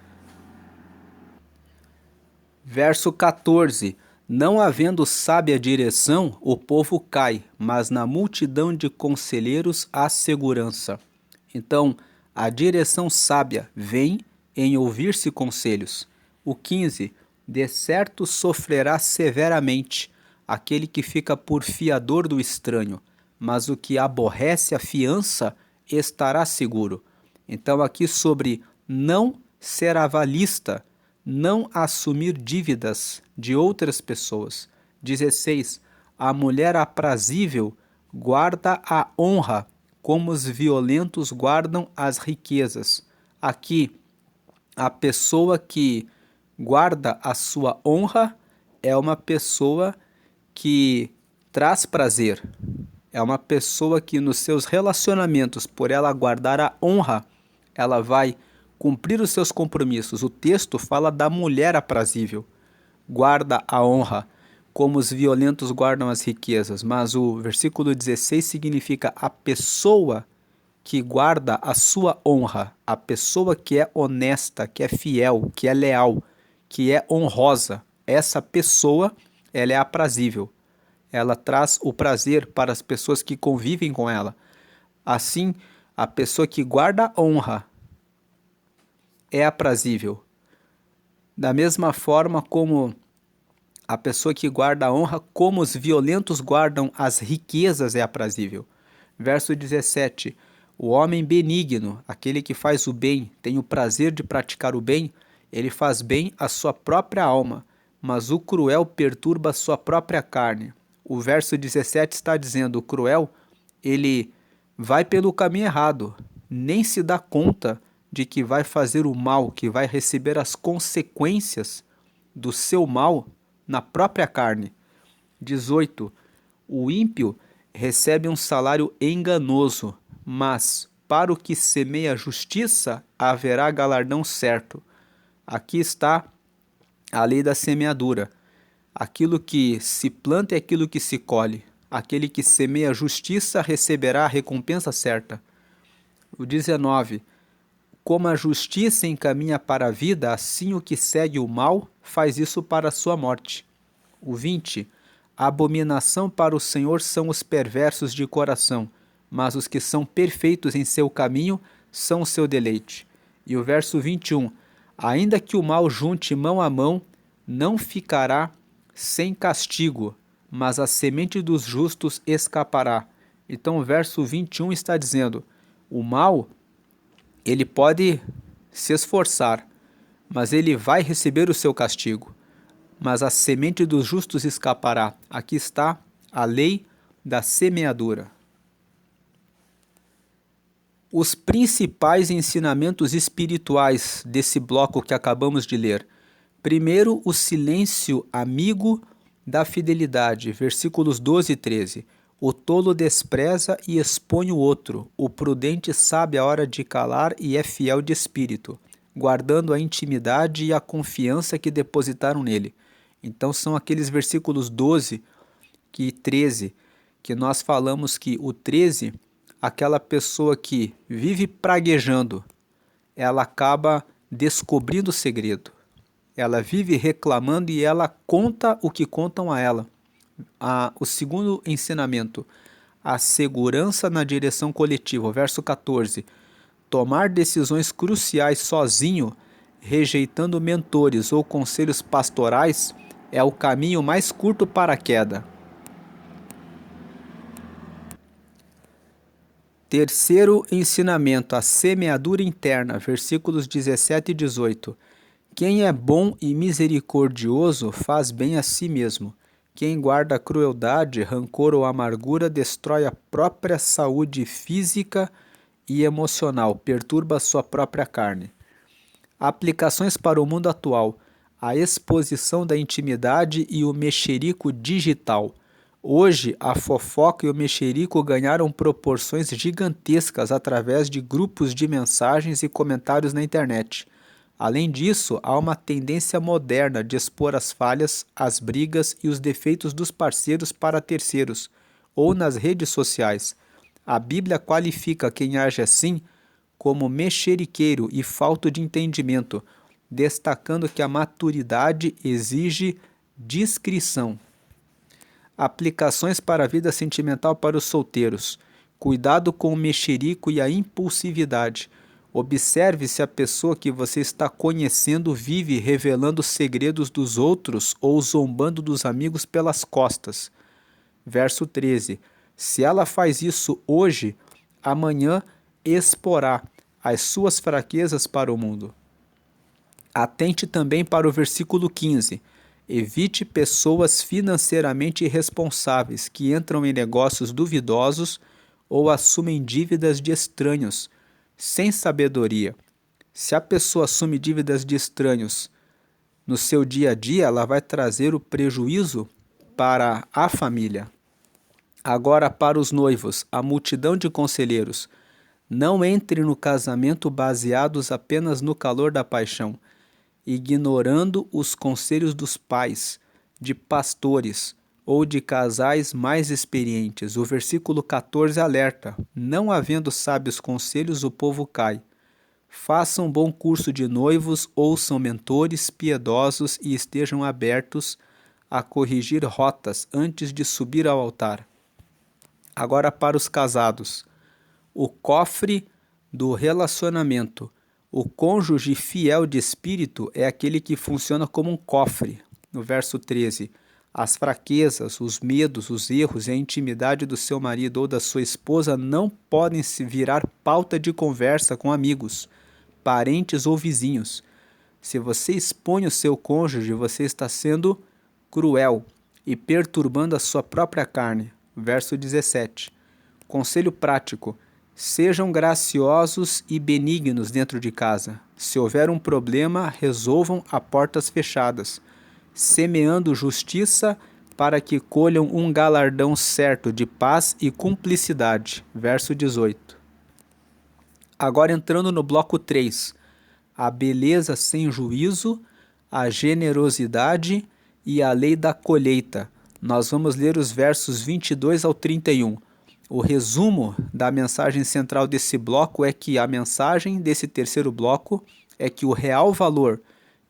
Verso 14. Não havendo sábia direção, o povo cai, mas na multidão de conselheiros há segurança. Então, a direção sábia vem em ouvir-se conselhos. O 15. De certo sofrerá severamente aquele que fica por fiador do estranho, mas o que aborrece a fiança estará seguro. Então, aqui sobre não ser avalista, não assumir dívidas de outras pessoas. 16. A mulher aprazível guarda a honra, como os violentos guardam as riquezas. Aqui, a pessoa que guarda a sua honra é uma pessoa que traz prazer. É uma pessoa que nos seus relacionamentos, por ela guardar a honra, ela vai cumprir os seus compromissos. O texto fala da mulher aprazível. Guarda a honra, como os violentos guardam as riquezas. Mas o versículo 16 significa a pessoa que guarda a sua honra, a pessoa que é honesta, que é fiel, que é leal, que é honrosa. Essa pessoa, ela é aprazível. Ela traz o prazer para as pessoas que convivem com ela. Assim, a pessoa que guarda a honra é aprazível. Da mesma forma como a pessoa que guarda a honra, como os violentos guardam as riquezas, é aprazível. Verso 17. O homem benigno, aquele que faz o bem, tem o prazer de praticar o bem, ele faz bem à sua própria alma, mas o cruel perturba a sua própria carne. O verso 17 está dizendo, o cruel, ele vai pelo caminho errado, nem se dá conta de que vai fazer o mal, que vai receber as consequências do seu mal na própria carne. 18. O ímpio recebe um salário enganoso, mas para o que semeia justiça haverá galardão certo. Aqui está a lei da semeadura. Aquilo que se planta é aquilo que se colhe. Aquele que semeia justiça receberá a recompensa certa. O 19. Como a justiça encaminha para a vida, assim o que segue o mal faz isso para a sua morte. O 20. A abominação para o Senhor são os perversos de coração, mas os que são perfeitos em seu caminho são o seu deleite. E o verso 21. Ainda que o mal junte mão a mão, não ficará sem castigo, mas a semente dos justos escapará. Então o verso 21 está dizendo, o mal, ele pode se esforçar, mas ele vai receber o seu castigo. Mas a semente dos justos escapará. Aqui está a lei da semeadura. Os principais ensinamentos espirituais desse bloco que acabamos de ler. Primeiro, o silêncio amigo da fidelidade, versículos 12 e 13. O tolo despreza e expõe o outro, o prudente sabe a hora de calar e é fiel de espírito, guardando a intimidade e a confiança que depositaram nele. Então são aqueles versículos 12 e 13, que nós falamos que o 13, aquela pessoa que vive praguejando, ela acaba descobrindo o segredo. Ela vive reclamando e ela conta o que contam a ela. O segundo ensinamento, a segurança na direção coletiva, o verso 14. Tomar decisões cruciais sozinho, rejeitando mentores ou conselhos pastorais, é o caminho mais curto para a queda. Terceiro ensinamento, a semeadura interna, versículos 17 e 18. Quem é bom e misericordioso faz bem a si mesmo. Quem guarda crueldade, rancor ou amargura destrói a própria saúde física e emocional, perturba a sua própria carne. Aplicações para o mundo atual. A exposição da intimidade e o mexerico digital. Hoje, a fofoca e o mexerico ganharam proporções gigantescas através de grupos de mensagens e comentários na internet. Além disso, há uma tendência moderna de expor as falhas, as brigas e os defeitos dos parceiros para terceiros, ou nas redes sociais. A Bíblia qualifica quem age assim como mexeriqueiro e falto de entendimento, destacando que a maturidade exige discrição. Aplicações para a vida sentimental para os solteiros. Cuidado com o mexerico e a impulsividade. Observe se a pessoa que você está conhecendo vive revelando segredos dos outros ou zombando dos amigos pelas costas. Verso 13. Se ela faz isso hoje, amanhã exporá as suas fraquezas para o mundo. Atente também para o versículo 15. Evite pessoas financeiramente irresponsáveis que entram em negócios duvidosos ou assumem dívidas de estranhos, sem sabedoria. Se a pessoa assume dívidas de estranhos no seu dia a dia, ela vai trazer o prejuízo para a família. Agora, para os noivos, a multidão de conselheiros. Não entre no casamento baseados apenas no calor da paixão, ignorando os conselhos dos pais, de pastores ou de casais mais experientes. O versículo 14 alerta: não havendo sábios conselhos, o povo cai. Façam bom curso de noivos, ouçam mentores piedosos e estejam abertos a corrigir rotas antes de subir ao altar. Agora para os casados. O cofre do relacionamento. O cônjuge fiel de espírito é aquele que funciona como um cofre. No verso 13. As fraquezas, os medos, os erros e a intimidade do seu marido ou da sua esposa não podem se virar pauta de conversa com amigos, parentes ou vizinhos. Se você expõe o seu cônjuge, você está sendo cruel e perturbando a sua própria carne. Verso 17. Conselho prático: sejam graciosos e benignos dentro de casa. Se houver um problema, resolvam a portas fechadas, semeando justiça para que colham um galardão certo de paz e cumplicidade. Verso 18. Agora entrando no bloco 3. A beleza sem juízo, a generosidade e a lei da colheita. Nós vamos ler os versos 22 ao 31. O resumo da mensagem central desse bloco é que a mensagem desse terceiro bloco é que o real valor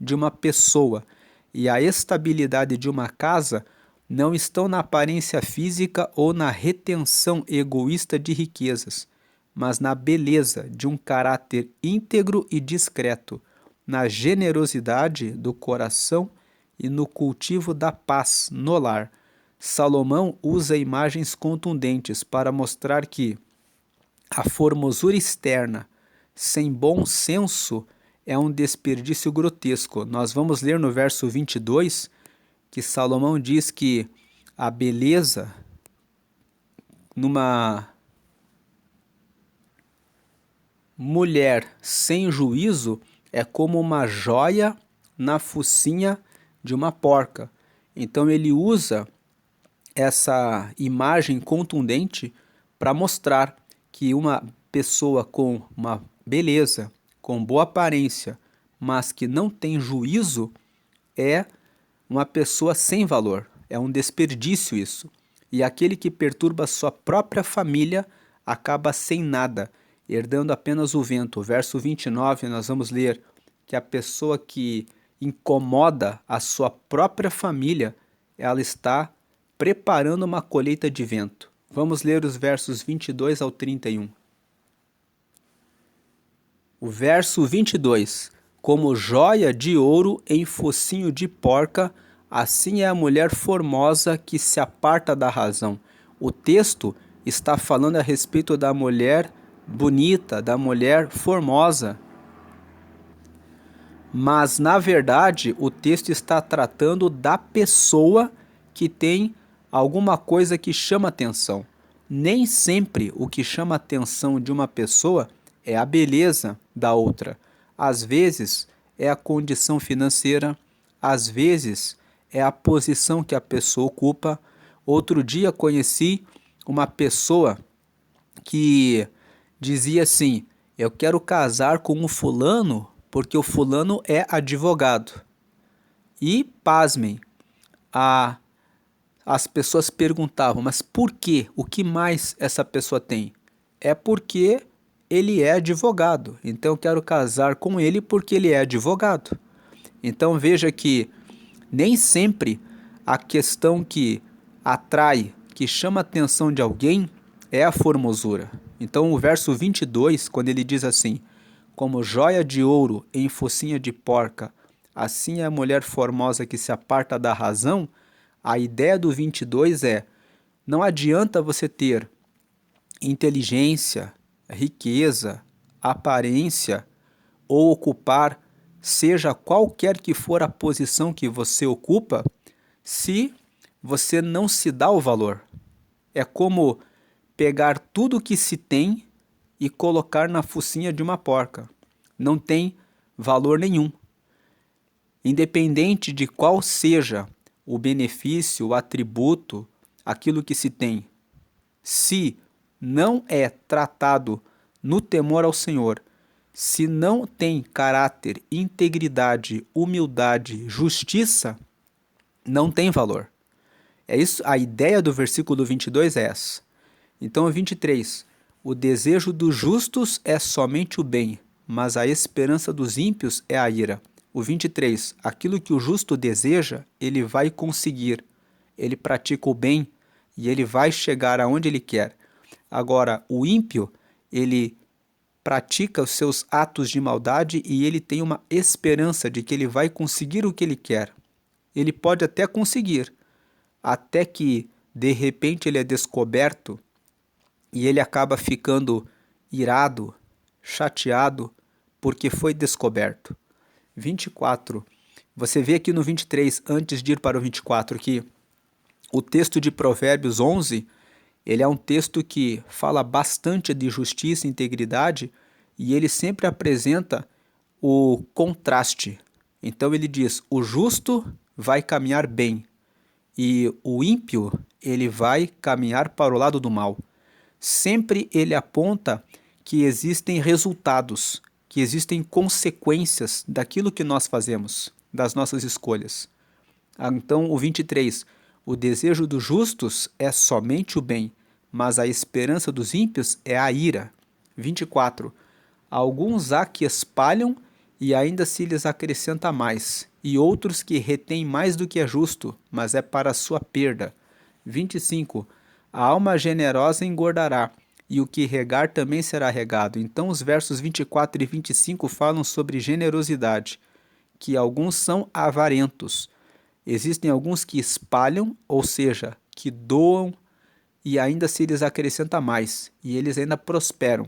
de uma pessoa e a estabilidade de uma casa não estão na aparência física ou na retenção egoísta de riquezas, mas na beleza de um caráter íntegro e discreto, na generosidade do coração e no cultivo da paz no lar. Salomão usa imagens contundentes para mostrar que a formosura externa, sem bom senso, é um desperdício grotesco. Nós vamos ler no verso 22 que Salomão diz que a beleza numa mulher sem juízo é como uma joia na focinha de uma porca. Então ele usa essa imagem contundente para mostrar que uma pessoa com uma beleza, com boa aparência, mas que não tem juízo, é uma pessoa sem valor. É um desperdício isso. E aquele que perturba sua própria família acaba sem nada, herdando apenas o vento. Verso 29, nós vamos ler que a pessoa que incomoda a sua própria família, ela está preparando uma colheita de vento. Vamos ler os versos 22 ao 31. O verso 22. Como joia de ouro em focinho de porca, assim é a mulher formosa que se aparta da razão. O texto está falando a respeito da mulher bonita, da mulher formosa. Mas, na verdade, o texto está tratando da pessoa que tem alguma coisa que chama atenção. Nem sempre o que chama atenção de uma pessoa é a beleza da outra. Às vezes é a condição financeira, às vezes é a posição que a pessoa ocupa. Outro dia conheci uma pessoa que dizia assim: eu quero casar com um fulano porque o fulano é advogado. E, pasmem, as pessoas perguntavam, mas por quê? O que mais essa pessoa tem? É porque ele é advogado. Então eu quero casar com ele porque ele é advogado. Então veja que nem sempre a questão que atrai, que chama a atenção de alguém é a formosura. Então o verso 22, quando ele diz assim: como joia de ouro em focinha de porca, assim é a mulher formosa que se aparta da razão, a ideia do 22 é: não adianta você ter inteligência, riqueza, aparência ou ocupar, seja qualquer que for a posição que você ocupa, se você não se dá o valor. É como pegar tudo que se tem e colocar na focinha de uma porca. Não tem valor nenhum. Independente de qual seja o benefício, o atributo, aquilo que se tem, se não é tratado no temor ao Senhor, se não tem caráter, integridade, humildade, justiça, não tem valor. É isso, a ideia do versículo 22 é essa. Então, o 23. O desejo dos justos é somente o bem, mas a esperança dos ímpios é a ira. O 23. Aquilo que o justo deseja, ele vai conseguir. Ele pratica o bem e ele vai chegar aonde ele quer. Agora, o ímpio, ele pratica os seus atos de maldade e ele tem uma esperança de que ele vai conseguir o que ele quer. Ele pode até conseguir, até que de repente ele é descoberto e ele acaba ficando irado, chateado, porque foi descoberto. 24. Você vê aqui no 23, antes de ir para o 24, que o texto de Provérbios 11, ele é um texto que fala bastante de justiça e integridade, e ele sempre apresenta o contraste. Então ele diz: o justo vai caminhar bem, e o ímpio, ele vai caminhar para o lado do mal. Sempre ele aponta que existem resultados, que existem consequências daquilo que nós fazemos, das nossas escolhas. Então, o 23, o desejo dos justos é somente o bem, mas a esperança dos ímpios é a ira. 24, alguns há que espalham e ainda se lhes acrescenta mais, e outros que retêm mais do que é justo, mas é para a sua perda. 25, a alma generosa engordará, e o que regar também será regado. Então os versos 24 e 25 falam sobre generosidade, que alguns são avarentos. Existem alguns que espalham, ou seja, que doam e ainda se lhes acrescenta mais, e eles ainda prosperam.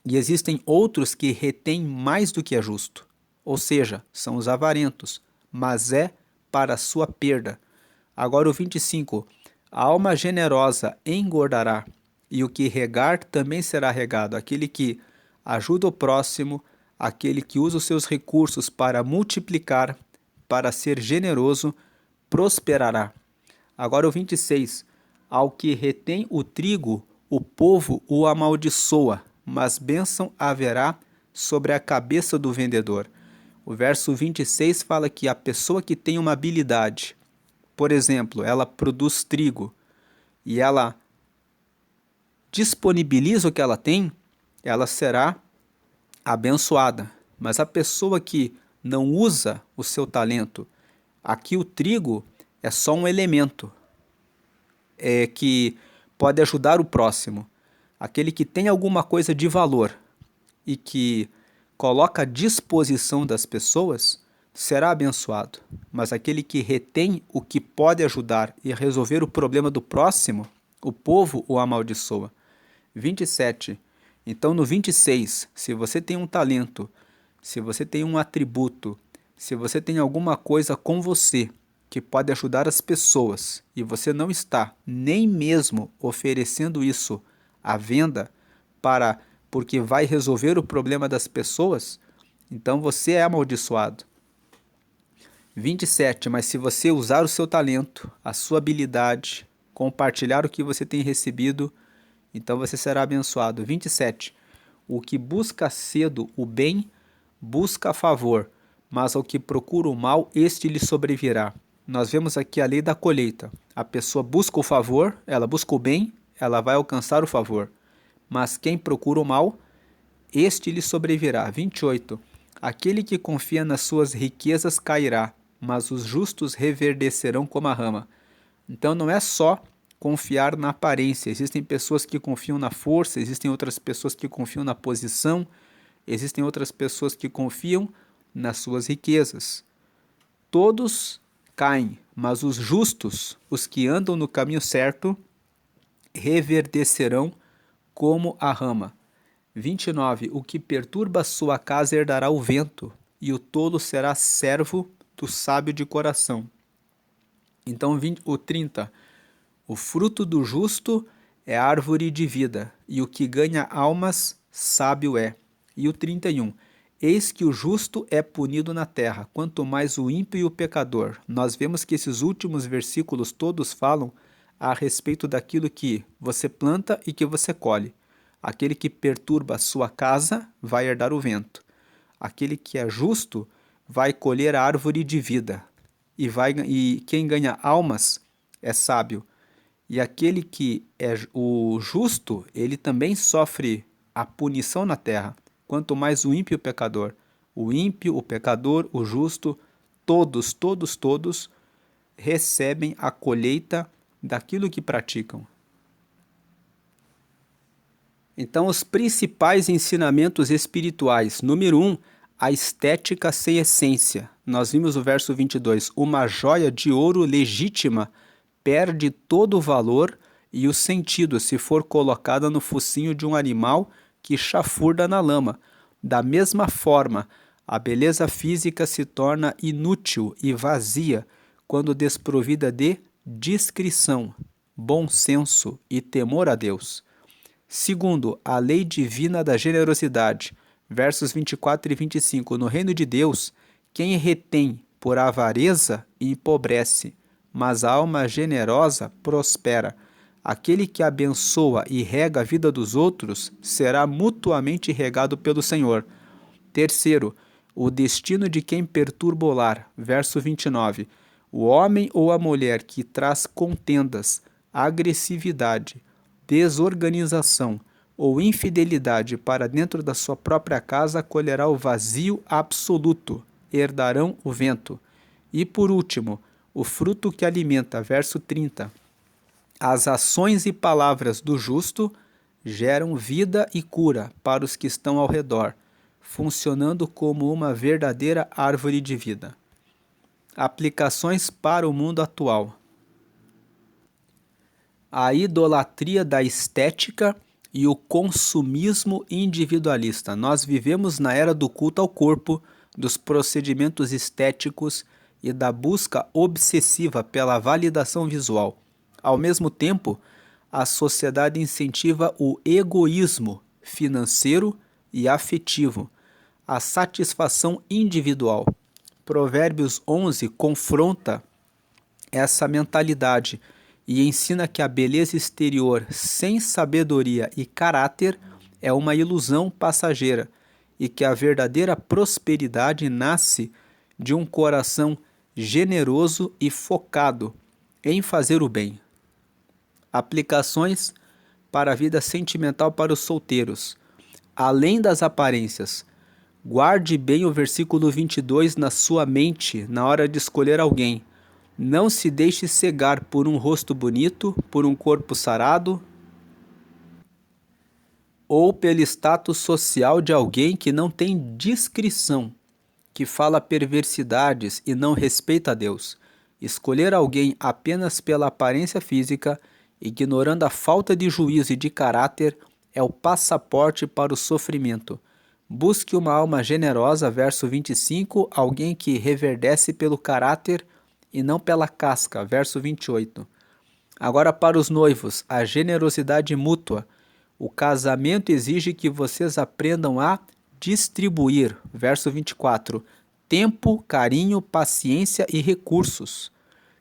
E existem outros que retêm mais do que é justo, ou seja, são os avarentos, mas é para a sua perda. Agora o 25, a alma generosa engordará, e o que regar também será regado. Aquele que ajuda o próximo, aquele que usa os seus recursos para multiplicar, para ser generoso, prosperará. Agora o 26, ao que retém o trigo, o povo o amaldiçoa, mas bênção haverá sobre a cabeça do vendedor. O verso 26 fala que a pessoa que tem uma habilidade, por exemplo, ela produz trigo e ela disponibiliza o que ela tem, ela será abençoada. Mas a pessoa que não usa o seu talento, aqui o trigo é só um elemento que pode ajudar o próximo. Aquele que tem alguma coisa de valor e que coloca à disposição das pessoas será abençoado. Mas aquele que retém o que pode ajudar e resolver o problema do próximo, o povo o amaldiçoa. 27. Então no 26, se você tem um talento, se você tem um atributo, se você tem alguma coisa com você que pode ajudar as pessoas e você não está nem mesmo oferecendo isso à venda porque vai resolver o problema das pessoas, então você é amaldiçoado. 27. Mas se você usar o seu talento, a sua habilidade, compartilhar o que você tem recebido, então você será abençoado. 27. O que busca cedo o bem, busca a favor, mas ao que procura o mal, este lhe sobrevirá. Nós vemos aqui a lei da colheita. A pessoa busca o favor, ela busca o bem, ela vai alcançar o favor. Mas quem procura o mal, este lhe sobrevirá. 28. Aquele que confia nas suas riquezas cairá, mas os justos reverdecerão como a rama. Então não é só confiar na aparência. Existem pessoas que confiam na força, existem outras pessoas que confiam na posição, existem outras pessoas que confiam nas suas riquezas. Todos caem, mas os justos, os que andam no caminho certo, reverdecerão como a rama. 29. O que perturba sua casa herdará o vento, e o tolo será servo do sábio de coração. Então, o 30. O fruto do justo é árvore de vida, e o que ganha almas, sábio é. E o 31. Eis que o justo é punido na terra, quanto mais o ímpio e o pecador. Nós vemos que esses últimos versículos todos falam a respeito daquilo que você planta e que você colhe. Aquele que perturba a sua casa vai herdar o vento. Aquele que é justo vai colher a árvore de vida. E quem ganha almas é sábio. E aquele que é o justo, ele também sofre a punição na terra. Quanto mais o ímpio e o pecador. O ímpio, o pecador, o justo, todos recebem a colheita daquilo que praticam. Então, os principais ensinamentos espirituais. Número 1, a estética sem essência. Nós vimos o verso 22. Uma joia de ouro legítima perde todo o valor e o sentido se for colocada no focinho de um animal que chafurda na lama. Da mesma forma, a beleza física se torna inútil e vazia quando desprovida de discrição, bom senso e temor a Deus. Segundo, a lei divina da generosidade, versos 24 e 25. No reino de Deus, quem retém por avareza empobrece, mas a alma generosa prospera. Aquele que abençoa e rega a vida dos outros será mutuamente regado pelo Senhor. Terceiro, o destino de quem perturba o lar, verso 29. O homem ou a mulher que traz contendas, agressividade, desorganização ou infidelidade para dentro da sua própria casa colherá o vazio absoluto, herdarão o vento. E por último, o fruto que alimenta, verso 30. As ações e palavras do justo geram vida e cura para os que estão ao redor, funcionando como uma verdadeira árvore de vida. Aplicações para o mundo atual. A idolatria da estética e o consumismo individualista. Nós vivemos na era do culto ao corpo, dos procedimentos estéticos e da busca obsessiva pela validação visual. Ao mesmo tempo, a sociedade incentiva o egoísmo financeiro e afetivo, a satisfação individual. Provérbios 11 confronta essa mentalidade e ensina que a beleza exterior sem sabedoria e caráter é uma ilusão passageira e que a verdadeira prosperidade nasce de um coração generoso e focado em fazer o bem. Aplicações para a vida sentimental para os solteiros. Além das aparências, guarde bem o versículo 22 na sua mente na hora de escolher alguém. Não se deixe cegar por um rosto bonito, por um corpo sarado ou pelo status social de alguém que não tem discrição, que fala perversidades e não respeita a Deus. Escolher alguém apenas pela aparência física, ignorando a falta de juízo e de caráter, é o passaporte para o sofrimento. Busque uma alma generosa, verso 25, alguém que reverdece pelo caráter e não pela casca, verso 28. Agora para os noivos, a generosidade mútua. O casamento exige que vocês aprendam a distribuir, verso 24, tempo, carinho, paciência e recursos.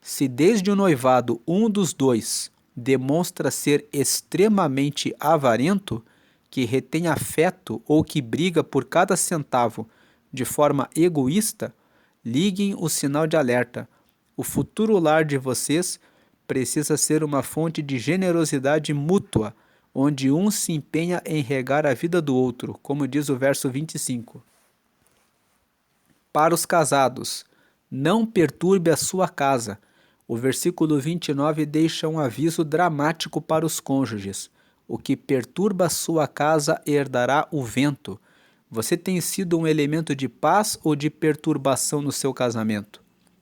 Se desde o noivado um dos dois demonstra ser extremamente avarento, que retém afeto ou que briga por cada centavo de forma egoísta, liguem o sinal de alerta. O futuro lar de vocês precisa ser uma fonte de generosidade mútua, onde um se empenha em regar a vida do outro, como diz o verso 25. Para os casados, não perturbe a sua casa. O versículo 29 deixa um aviso dramático para os cônjuges. O que perturba a sua casa herdará o vento. Você tem sido um elemento de paz ou de perturbação no seu casamento?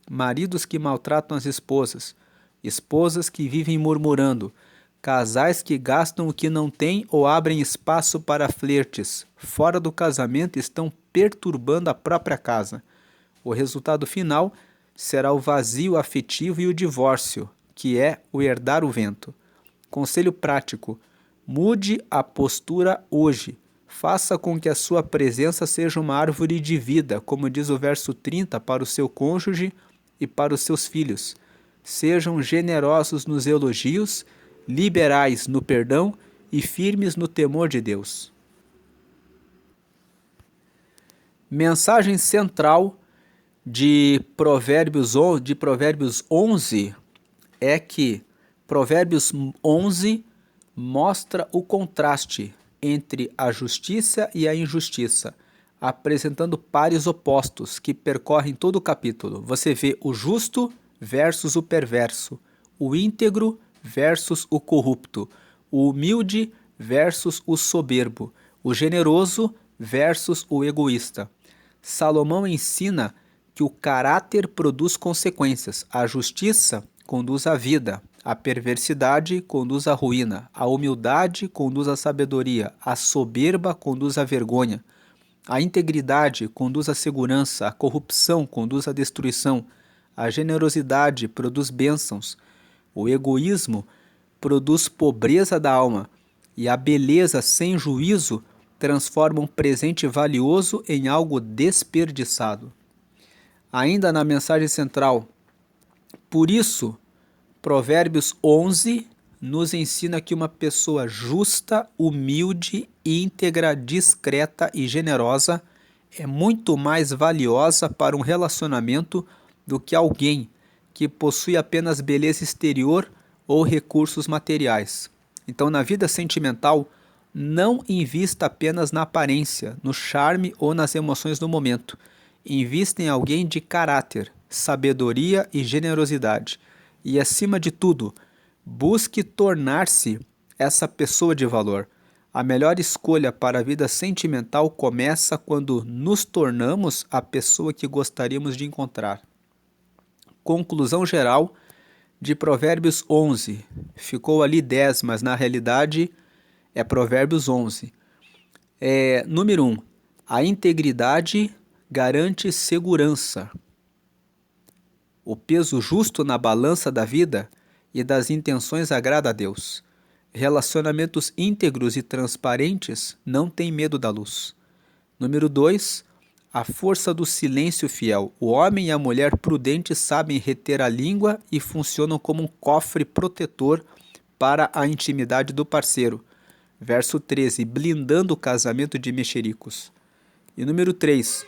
Maridos que maltratam as esposas, esposas que vivem murmurando, casais que gastam o que não têm ou abrem espaço para flertes, fora do casamento estão perturbando a própria casa. O resultado final será o vazio afetivo e o divórcio, que é o herdar o vento. Conselho prático: mude a postura hoje. Faça com que a sua presença seja uma árvore de vida, como diz o verso 30, para o seu cônjuge e para os seus filhos. Sejam generosos nos elogios, liberais no perdão e firmes no temor de Deus. Mensagem central de Provérbios 11 é que Provérbios 11 mostra o contraste entre a justiça e a injustiça, apresentando pares opostos que percorrem todo o capítulo. Você vê o justo versus o perverso, o íntegro versus o corrupto, o humilde versus o soberbo, o generoso versus o egoísta. Salomão ensina que o caráter produz consequências, a justiça conduz à vida, A perversidade conduz à ruína, a humildade conduz à sabedoria, a soberba conduz à vergonha, a integridade conduz à segurança, a corrupção conduz à destruição, a generosidade produz bênçãos, o egoísmo produz pobreza da alma, e a beleza sem juízo transforma um presente valioso em algo desperdiçado. Ainda na mensagem central, por isso, Provérbios 11 nos ensina que uma pessoa justa, humilde, íntegra, discreta e generosa é muito mais valiosa para um relacionamento do que alguém que possui apenas beleza exterior ou recursos materiais. Então, na vida sentimental, não invista apenas na aparência, no charme ou nas emoções do momento. Invista em alguém de caráter, sabedoria e generosidade. E, acima de tudo, busque tornar-se essa pessoa de valor. A melhor escolha para a vida sentimental começa quando nos tornamos a pessoa que gostaríamos de encontrar. Conclusão geral de Provérbios 11. Ficou ali 10, mas na realidade é Provérbios 11. Número 1. A integridade garante segurança. O peso justo na balança da vida e das intenções agrada a Deus. Relacionamentos íntegros e transparentes não têm medo da luz. Número 2. A força do silêncio fiel. O homem e a mulher prudentes sabem reter a língua e funcionam como um cofre protetor para a intimidade do parceiro. Verso 13. Blindando o casamento de mexericos. E número 3.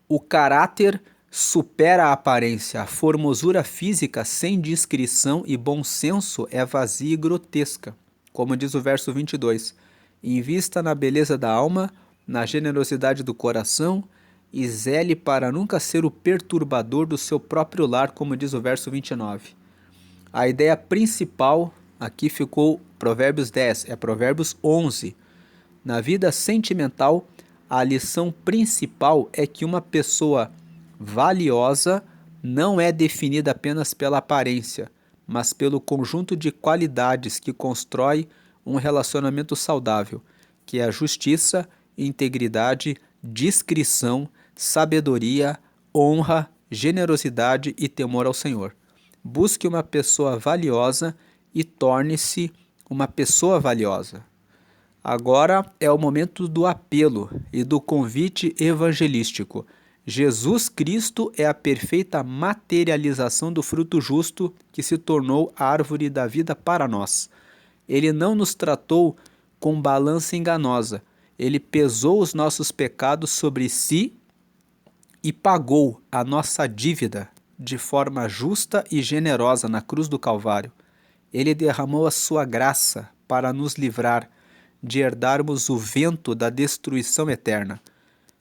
O caráter supera a aparência. A formosura física sem discrição e bom senso é vazia e grotesca. Como diz o verso 22. Invista na beleza da alma, na generosidade do coração e zele para nunca ser o perturbador do seu próprio lar, como diz o verso 29. A ideia principal aqui ficou Provérbios 10, é Provérbios 11. Na vida sentimental, a lição principal é que uma pessoa valiosa não é definida apenas pela aparência, mas pelo conjunto de qualidades que constrói um relacionamento saudável, que é a justiça, integridade, discrição, sabedoria, honra, generosidade e temor ao Senhor. Busque uma pessoa valiosa e torne-se uma pessoa valiosa. Agora é o momento do apelo e do convite evangelístico. Jesus Cristo é a perfeita materialização do fruto justo que se tornou a árvore da vida para nós. Ele não nos tratou com balança enganosa. Ele pesou os nossos pecados sobre si e pagou a nossa dívida de forma justa e generosa na cruz do Calvário. Ele derramou a sua graça para nos livrar de herdarmos o vento da destruição eterna.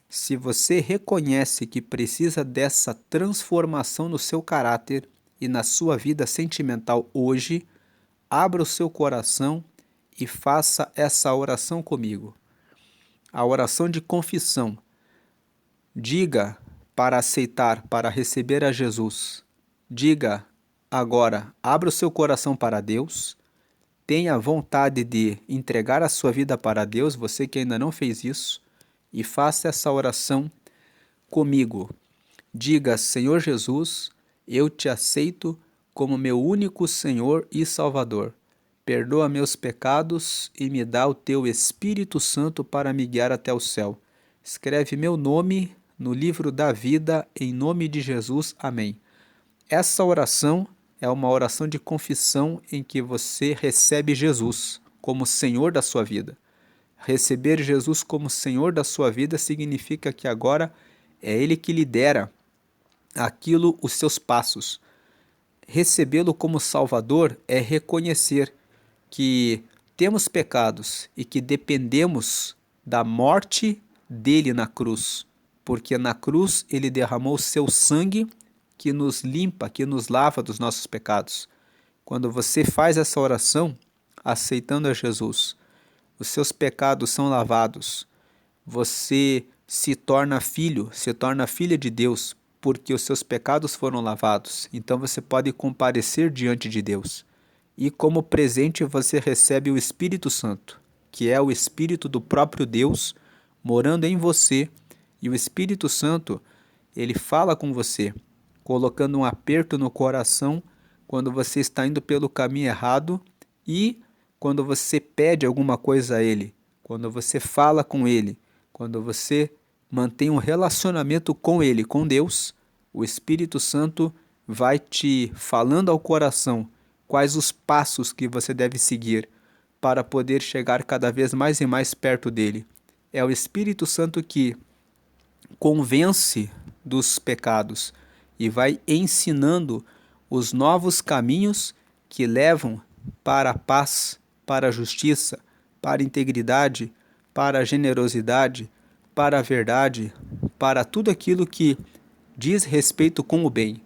Se você reconhece que precisa dessa transformação no seu caráter e na sua vida sentimental hoje, abra o seu coração e faça essa oração comigo. A oração de confissão. Diga para aceitar, para receber a Jesus. Diga agora, abra o seu coração para Deus. Tenha vontade de entregar a sua vida para Deus, você que ainda não fez isso, e faça essa oração comigo. Diga, Senhor Jesus, eu te aceito como meu único Senhor e Salvador. Perdoa meus pecados e me dá o teu Espírito Santo para me guiar até o céu. Escreve meu nome no livro da vida, em nome de Jesus. Amém. Essa oração é uma oração de confissão em que você recebe Jesus como Senhor da sua vida. Receber Jesus como Senhor da sua vida significa que agora é Ele que lidera os seus passos. Recebê-lo como Salvador é reconhecer que temos pecados e que dependemos da morte dele na cruz, porque na cruz ele derramou seu sangue que nos limpa, que nos lava dos nossos pecados. Quando você faz essa oração, aceitando a Jesus, os seus pecados são lavados. Você se torna filho, se torna filha de Deus, porque os seus pecados foram lavados. Então você pode comparecer diante de Deus. E como presente você recebe o Espírito Santo, que é o Espírito do próprio Deus morando em você. E o Espírito Santo, ele fala com você, colocando um aperto no coração quando você está indo pelo caminho errado e quando você pede alguma coisa a ele, quando você fala com ele, quando você mantém um relacionamento com ele, com Deus, o Espírito Santo vai te falando ao coração quais os passos que você deve seguir para poder chegar cada vez mais e mais perto dele. É o Espírito Santo que convence dos pecados e vai ensinando os novos caminhos que levam para a paz, para a justiça, para a integridade, para a generosidade, para a verdade, para tudo aquilo que diz respeito com o bem.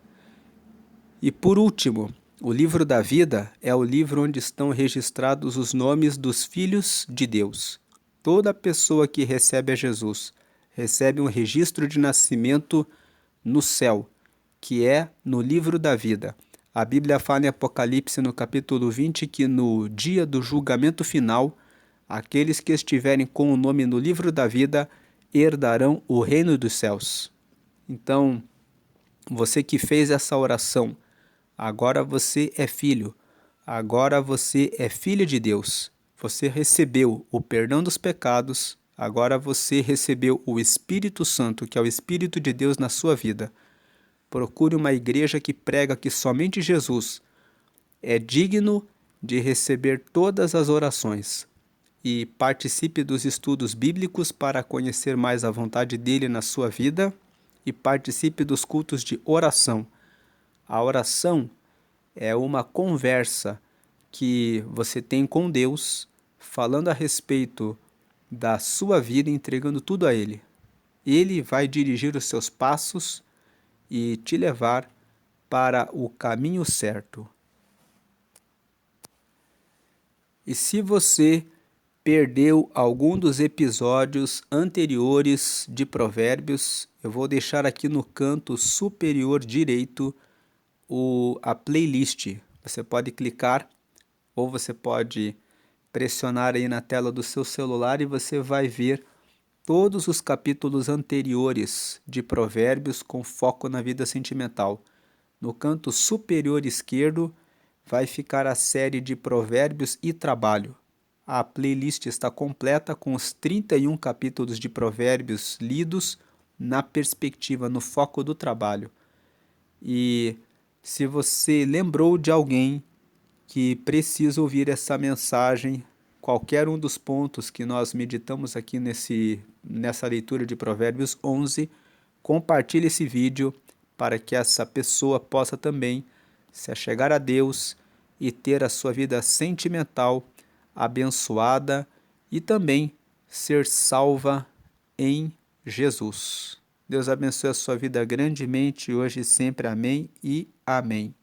E por último, o livro da vida é o livro onde estão registrados os nomes dos filhos de Deus. Toda pessoa que recebe a Jesus recebe um registro de nascimento no céu, que é no livro da vida. A Bíblia fala em Apocalipse, no capítulo 20, que no dia do julgamento final, aqueles que estiverem com o nome no livro da vida herdarão o reino dos céus. Então, você que fez essa oração, agora você é filho, agora você é filho de Deus. Você recebeu o perdão dos pecados, agora você recebeu o Espírito Santo, que é o Espírito de Deus na sua vida. Procure uma igreja que prega que somente Jesus é digno de receber todas as orações. E participe dos estudos bíblicos para conhecer mais a vontade dele na sua vida e participe dos cultos de oração. A oração é uma conversa que você tem com Deus, falando a respeito da sua vida, entregando tudo a Ele. Ele vai dirigir os seus passos e te levar para o caminho certo. E se você perdeu algum dos episódios anteriores de Provérbios, eu vou deixar aqui no canto superior direito a playlist. Você pode clicar ou você pode pressionar aí na tela do seu celular e você vai ver todos os capítulos anteriores de Provérbios com foco na vida sentimental. No canto superior esquerdo vai ficar a série de Provérbios e Trabalho. A playlist está completa com os 31 capítulos de Provérbios lidos na perspectiva, no foco do trabalho. E se você lembrou de alguém que precisa ouvir essa mensagem, qualquer um dos pontos que nós meditamos aqui nessa leitura de Provérbios 11, compartilhe esse vídeo para que essa pessoa possa também se achegar a Deus e ter a sua vida sentimental abençoada e também ser salva em Jesus. Deus abençoe a sua vida grandemente hoje e sempre. Amém e amém.